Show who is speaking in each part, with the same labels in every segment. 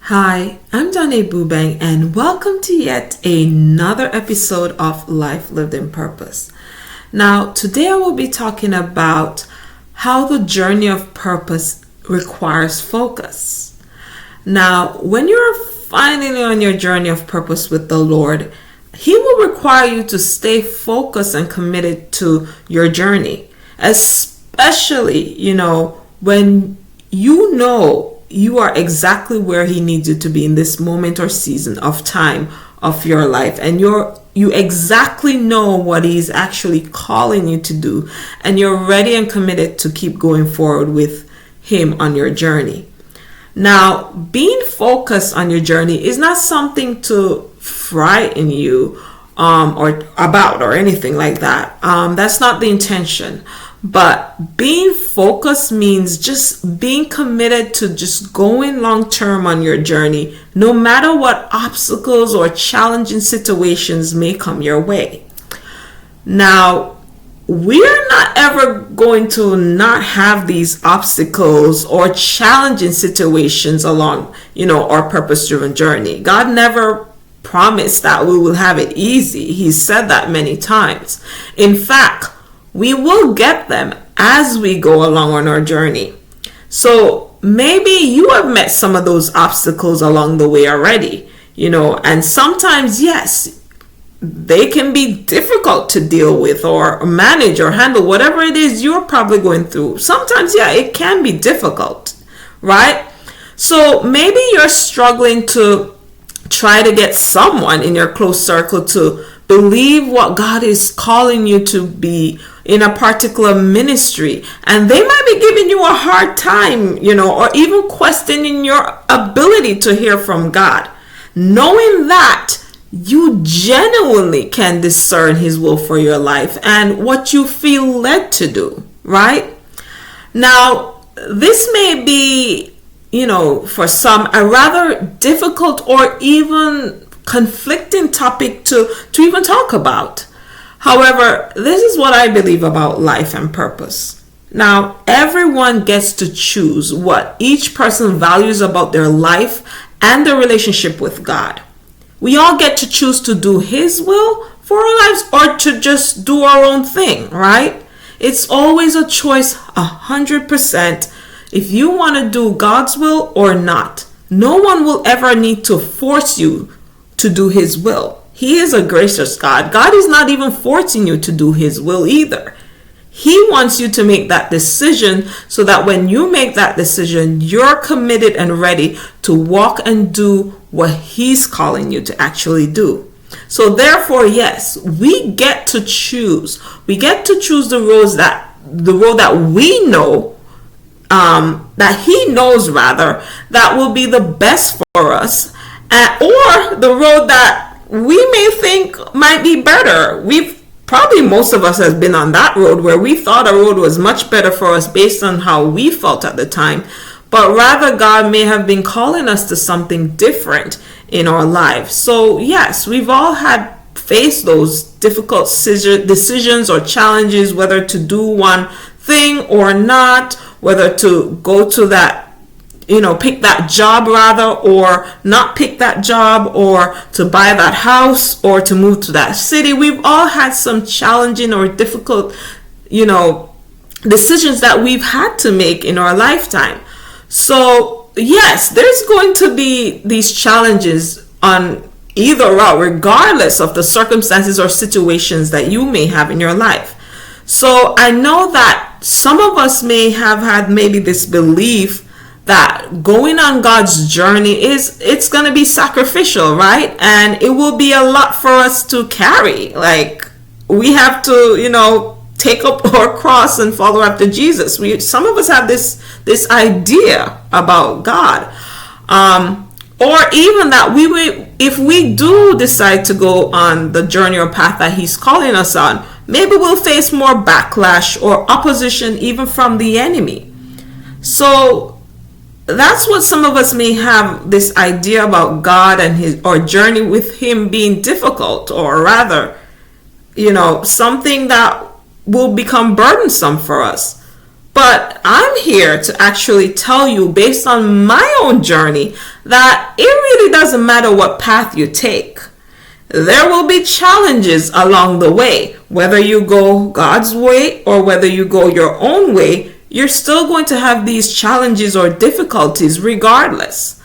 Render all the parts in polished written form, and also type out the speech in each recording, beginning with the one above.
Speaker 1: Hi, I'm Johnny Bubang and welcome to yet another episode of Life Lived in Purpose. Now, today I will be talking about how the journey of purpose requires focus. Now, when you're finally on your journey of purpose with the Lord, He will require you to stay focused and committed to your journey, especially, when you are exactly where He needs you to be in this moment or season of time of your life, and you exactly know what He's actually calling you to do, and you're ready and committed to keep going forward with Him on your journey. Now, being focused on your journey is not something to frighten you or anything like that. That's not the intention. But being focused means just being committed to just going long term on your journey, no matter what obstacles or challenging situations may come your way. Now, we're not ever going to not have these obstacles or challenging situations along, our purpose-driven journey. God never promised that we will have it easy. He said that many times. In fact, we will get them as we go along on our journey. So maybe you have met some of those obstacles along the way already, and sometimes, yes, they can be difficult to deal with or manage or handle, whatever it is you're probably going through. Sometimes, yeah, it can be difficult, right? So maybe you're struggling to try to get someone in your close circle to believe what God is calling you to be in a particular ministry, and they might be giving you a hard time, or even questioning your ability to hear from God. Knowing that you genuinely can discern His will for your life and what you feel led to do, right? Now, this may be, for some, a rather difficult or even conflicting topic to even talk about. However, this is what I believe about life and purpose. Now, everyone gets to choose what each person values about their life and their relationship with God. We all get to choose to do His will for our lives or to just do our own thing, right? It's always a choice 100% if you want to do God's will or not. No one will ever need to force you to do His will. He is a gracious God. God is not even forcing you to do His will either. He wants you to make that decision so that when you make that decision, you're committed and ready to walk and do what He's calling you to actually do. So therefore, yes, we get to choose. We get to choose the road that we know, that He knows rather, that will be the best for us, or the road that we may think might be better. Most of us has been on that road where we thought a road was much better for us based on how we felt at the time. But rather, God may have been calling us to something different in our lives. So yes, we've all faced those difficult decisions or challenges, whether to do one thing or not, whether to go to that, pick that job rather, or not pick that job, or to buy that house, or to move to that city. We've all had some challenging or difficult, decisions that we've had to make in our lifetime. So yes, there's going to be these challenges on either route, regardless of the circumstances or situations that you may have in your life. So I know that some of us may have had maybe this belief that going on God's journey it's going to be sacrificial, right? And it will be a lot for us to carry. Like, we have to, take up our cross and follow after Jesus. Some of us have this idea about God. Or even that if we do decide to go on the journey or path that He's calling us on, maybe we'll face more backlash or opposition even from the enemy. So that's what some of us may have this idea about God and our journey with Him being difficult, or rather, something that will become burdensome for us. But I'm here to actually tell you, based on my own journey, that it really doesn't matter what path you take. There will be challenges along the way. Whether you go God's way or whether you go your own way, you're still going to have these challenges or difficulties regardless.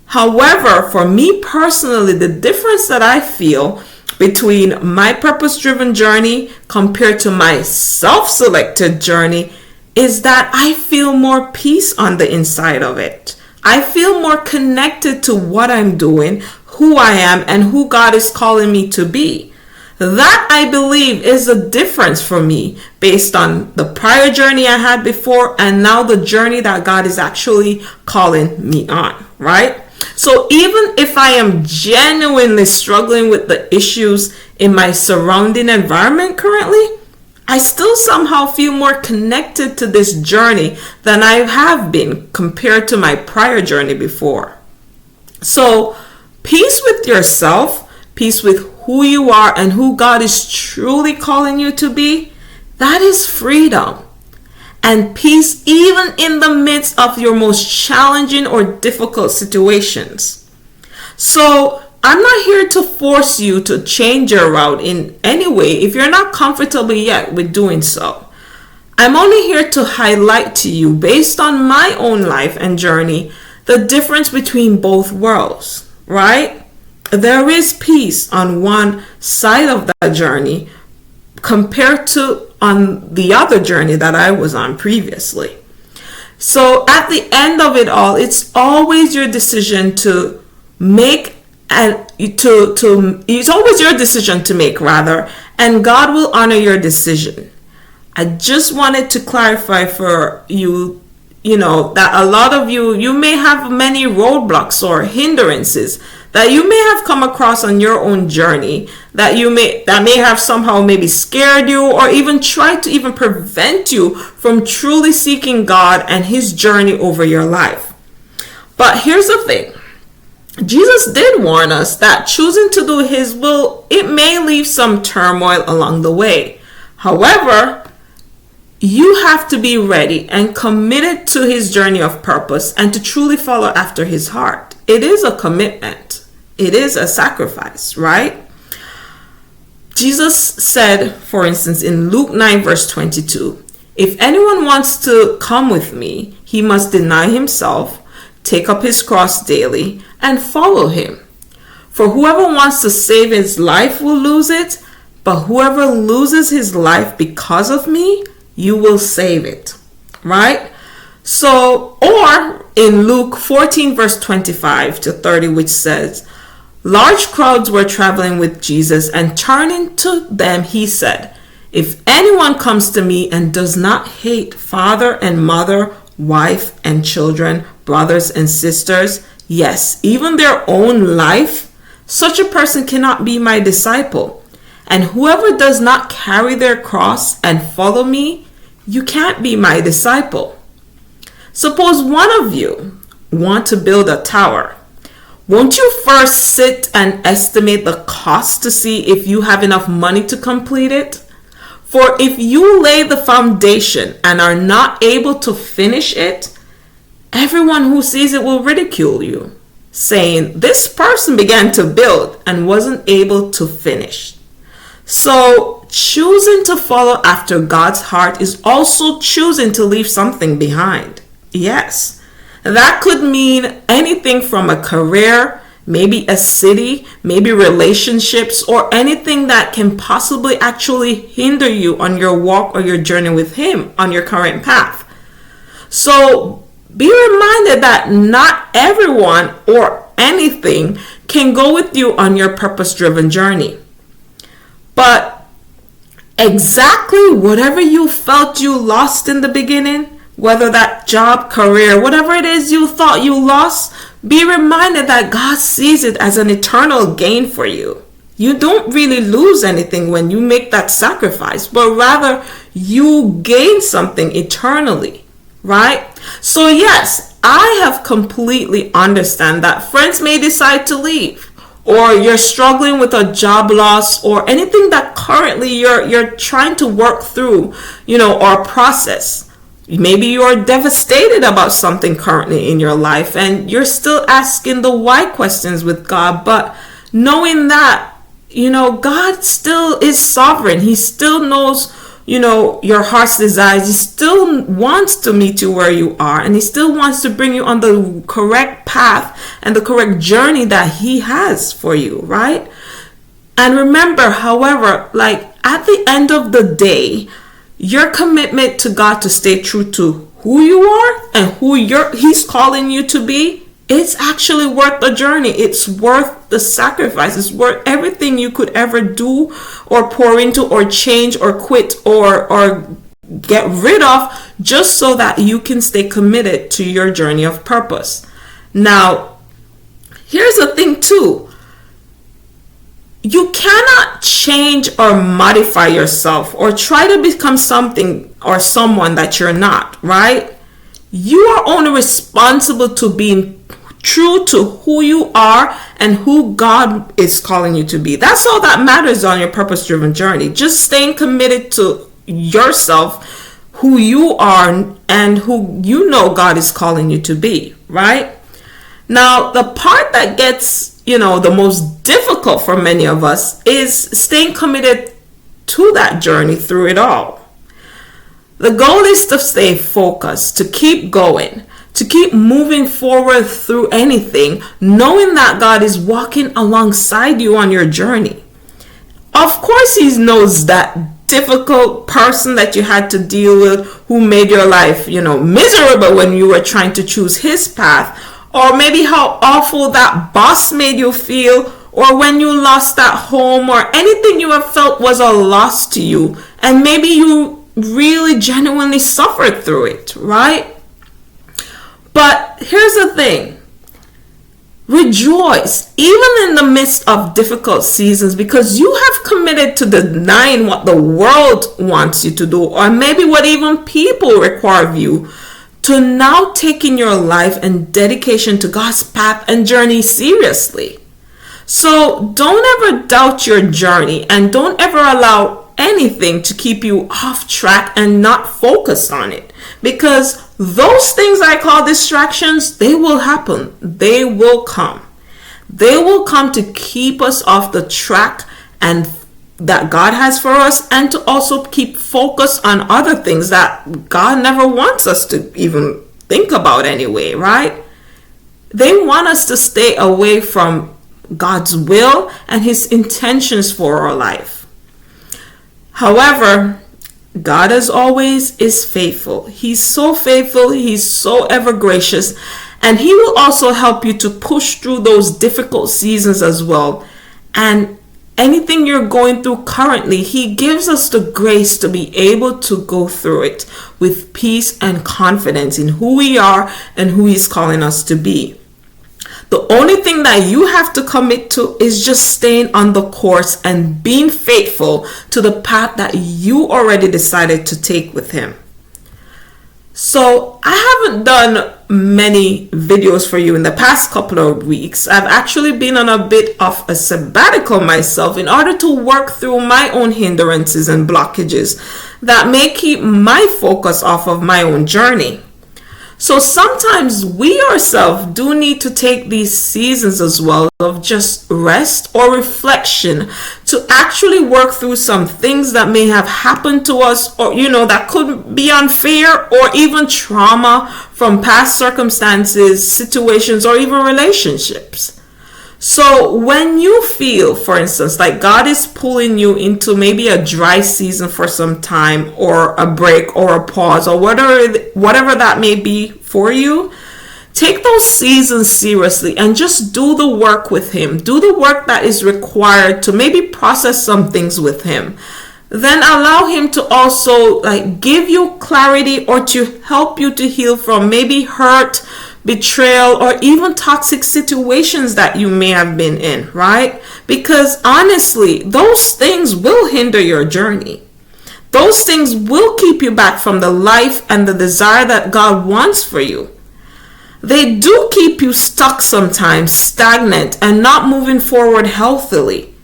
Speaker 1: However, for me personally, the difference that I feel between my purpose-driven journey compared to my self-selected journey is that I feel more peace on the inside of it. I feel more connected to what I'm doing, who I am, and who God is calling me to be. That, I believe, is a difference for me based on the prior journey I had before and now the journey that God is actually calling me on, right? So even if I am genuinely struggling with the issues in my surrounding environment currently, I still somehow feel more connected to this journey than I have been compared to my prior journey before. So peace with yourself, peace with who you are and who God is truly calling you to be, that is freedom. And peace even in the midst of your most challenging or difficult situations. So I'm not here to force you to change your route in any way if you're not comfortable yet with doing so. I'm only here to highlight to you, based on my own life and journey, the difference between both worlds, right? There is peace on one side of that journey compared to on the other journey that I was on previously. So at the end of it all, it's always your decision to make, and it's always your decision to make rather, and God will honor your decision. I just wanted to clarify for you, that a lot of you may have many roadblocks or hindrances that you may have come across on your own journey that may have somehow maybe scared you or even tried to even prevent you from truly seeking God and his journey over your life. But here's the thing. Jesus did warn us that choosing to do his will, it may leave some turmoil along the way. However, you have to be ready and committed to his journey of purpose and to truly follow after his heart. It is a commitment. It is a sacrifice, right? Jesus said, for instance, in Luke 9 verse 22, if anyone wants to come with me, he must deny himself, take up his cross daily, and follow him. For whoever wants to save his life will lose it, but whoever loses his life because of me, you will save it, right? So, or in Luke 14 verse 25 to 30, which says, large crowds were traveling with Jesus, and turning to them, he said, if anyone comes to me and does not hate father and mother, wife and children, brothers and sisters, yes, even their own life, such a person cannot be my disciple. And whoever does not carry their cross and follow me, you can't be my disciple. Suppose one of you want to build a tower. Won't you first sit and estimate the cost to see if you have enough money to complete it? For if you lay the foundation and are not able to finish it, everyone who sees it will ridicule you, saying, this person began to build and wasn't able to finish. So choosing to follow after God's heart is also choosing to leave something behind. Yes. That could mean anything from a career, maybe a city, maybe relationships, or anything that can possibly actually hinder you on your walk or your journey with him on your current path. So be reminded that not everyone or anything can go with you on your purpose-driven journey. But exactly whatever you felt you lost in the beginning, whether that job, career, whatever it is you thought you lost, be reminded that God sees it as an eternal gain for you. You don't really lose anything when you make that sacrifice, but rather you gain something eternally, right? So yes, I have completely understand that friends may decide to leave, or you're struggling with a job loss, or anything that currently you're trying to work through, or process. Maybe you're devastated about something currently in your life and you're still asking the why questions with God, but knowing that, God still is sovereign. He still knows, your heart's desires. He still wants to meet you where you are, and he still wants to bring you on the correct path and the correct journey that he has for you, right? And remember, however, at the end of the day, your commitment to God to stay true to who you are and who he's calling you to be, it's actually worth the journey. It's worth the sacrifice. It's worth everything you could ever do or pour into or change or quit or get rid of, just so that you can stay committed to your journey of purpose. Now, here's the thing too. You cannot change or modify yourself or try to become something or someone that you're not, right? You are only responsible to being true to who you are and who God is calling you to be. That's all that matters on your purpose-driven journey. Just staying committed to yourself, who you are, and who God is calling you to be, right? Now, the part that gets the most difficult for many of us is staying committed to that journey through it all. The goal is to stay focused, to keep going, to keep moving forward through anything, knowing that God is walking alongside you on your journey. Of course, he knows that difficult person that you had to deal with, who made your life, miserable when you were trying to choose his path. Or maybe how awful that boss made you feel, or when you lost that home, or anything you have felt was a loss to you. And maybe you really genuinely suffered through it, right? But here's the thing. Rejoice, even in the midst of difficult seasons, because you have committed to denying what the world wants you to do, or maybe what even people require of you, to now taking your life and dedication to God's path and journey seriously. So don't ever doubt your journey, and don't ever allow anything to keep you off track and not focus on it. Because those things I call distractions, they will happen. They will come. They will come to keep us off the track and that God has for us, and to also keep focus on other things that God never wants us to even think about anyway, right? They want us to stay away from God's will and his intentions for our life. However, God, as always, is faithful. He's so faithful. He's so ever gracious, and he will also help you to push through those difficult seasons as well. And anything you're going through currently, he gives us the grace to be able to go through it with peace and confidence in who we are and who he's calling us to be. The only thing that you have to commit to is just staying on the course and being faithful to the path that you already decided to take with him. So I haven't done many videos for you in the past couple of weeks. I've actually been on a bit of a sabbatical myself in order to work through my own hindrances and blockages that may keep my focus off of my own journey. So sometimes we ourselves do need to take these seasons as well of just rest or reflection to actually work through some things that may have happened to us, or that could be unfair, or even trauma from past circumstances, situations, or even relationships. So when you feel, for instance, like God is pulling you into maybe a dry season for some time, or a break, or a pause, or whatever that may be for you, take those seasons seriously and just do the work with him. Do the work that is required to maybe process some things with him. Then allow him to also give you clarity, or to help you to heal from maybe hurt, betrayal, or even toxic situations that you may have been in, right? Because honestly, those things will hinder your journey. Those things will keep you back from the life and the desire that God wants for you. They do keep you stuck sometimes, stagnant, and not moving forward healthily.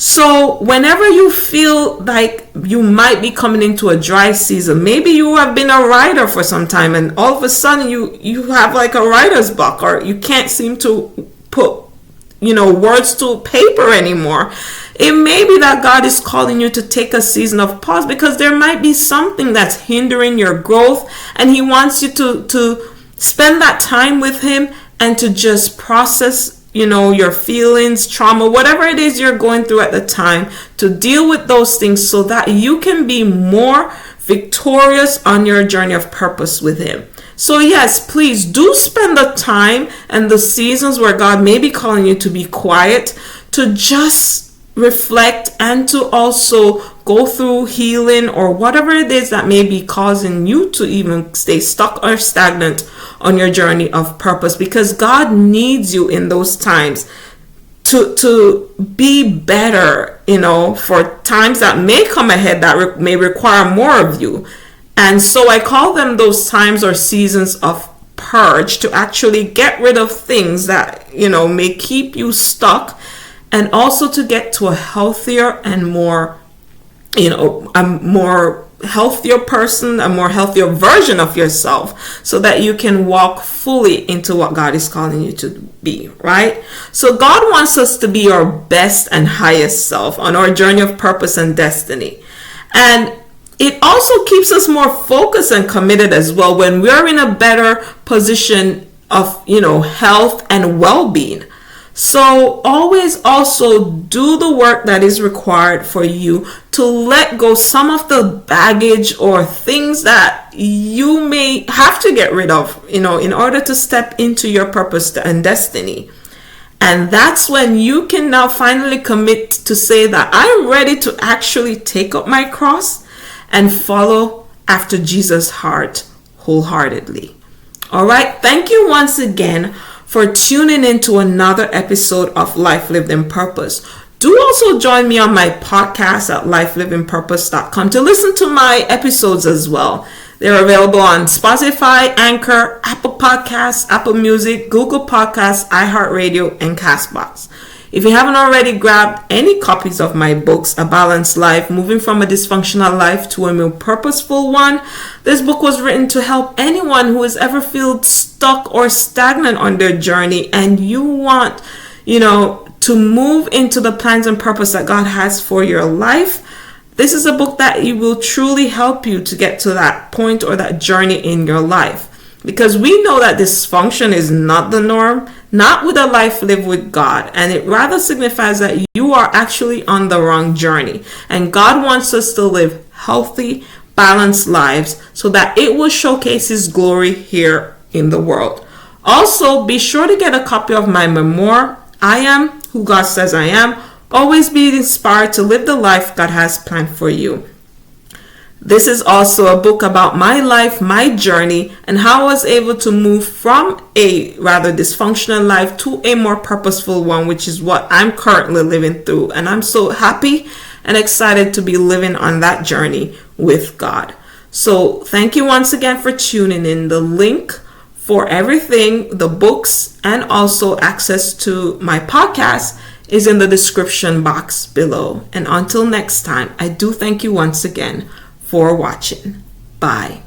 Speaker 1: So whenever you feel like you might be coming into a dry season, maybe you have been a writer for some time and all of a sudden you have like a writer's block, or you can't seem to put words to paper anymore. It may be that God is calling you to take a season of pause, because there might be something that's hindering your growth, and he wants you to spend that time with him and to just process your feelings, trauma, whatever it is you're going through at the time, to deal with those things so that you can be more victorious on your journey of purpose with him. So yes, please do spend the time and the seasons where God may be calling you to be quiet, to just reflect and to also go through healing or whatever it is that may be causing you to even stay stuck or stagnant on your journey of purpose, because God needs you in those times to be better, for times that may come ahead that may require more of you. And so I call them those times or seasons of purge, to actually get rid of things that may keep you stuck, and also to get to a healthier and more a more healthier person, a more healthier version of yourself, so that you can walk fully into what God is calling you to be, right? So God wants us to be our best and highest self on our journey of purpose and destiny. And it also keeps us more focused and committed as well when we're in a better position of, health and well-being. So always also do the work that is required for you to let go some of the baggage or things that you may have to get rid of, in order to step into your purpose and destiny. And that's when you can now finally commit to say that I'm ready to actually take up my cross and follow after Jesus' heart wholeheartedly. All right. Thank you once again for tuning in to another episode of Life Lived in Purpose. Do also join me on my podcast at lifelivingpurpose.com to listen to my episodes as well. They're available on Spotify, Anchor, Apple Podcasts, Apple Music, Google Podcasts, iHeartRadio, and Castbox. If you haven't already grabbed any copies of my books, A Balanced Life, Moving from a Dysfunctional Life to a More Purposeful One, this book was written to help anyone who has ever felt stuck or stagnant on their journey, and you want, to move into the plans and purpose that God has for your life. This is a book that it will truly help you to get to that point or that journey in your life. Because we know that dysfunction is not the norm, not with a life lived with God. And it rather signifies that you are actually on the wrong journey. And God wants us to live healthy, balanced lives so that it will showcase His glory here in the world. Also, be sure to get a copy of my memoir, I Am Who God Says I Am. Always be inspired to live the life God has planned for you. This is also a book about my life, my journey, and how I was able to move from a rather dysfunctional life to a more purposeful one, which is what I'm currently living through. And I'm so happy and excited to be living on that journey with God. So thank you once again for tuning in. The link for everything, the books, and also access to my podcast is in the description box below. And until next time, I do thank you once again for watching. Bye.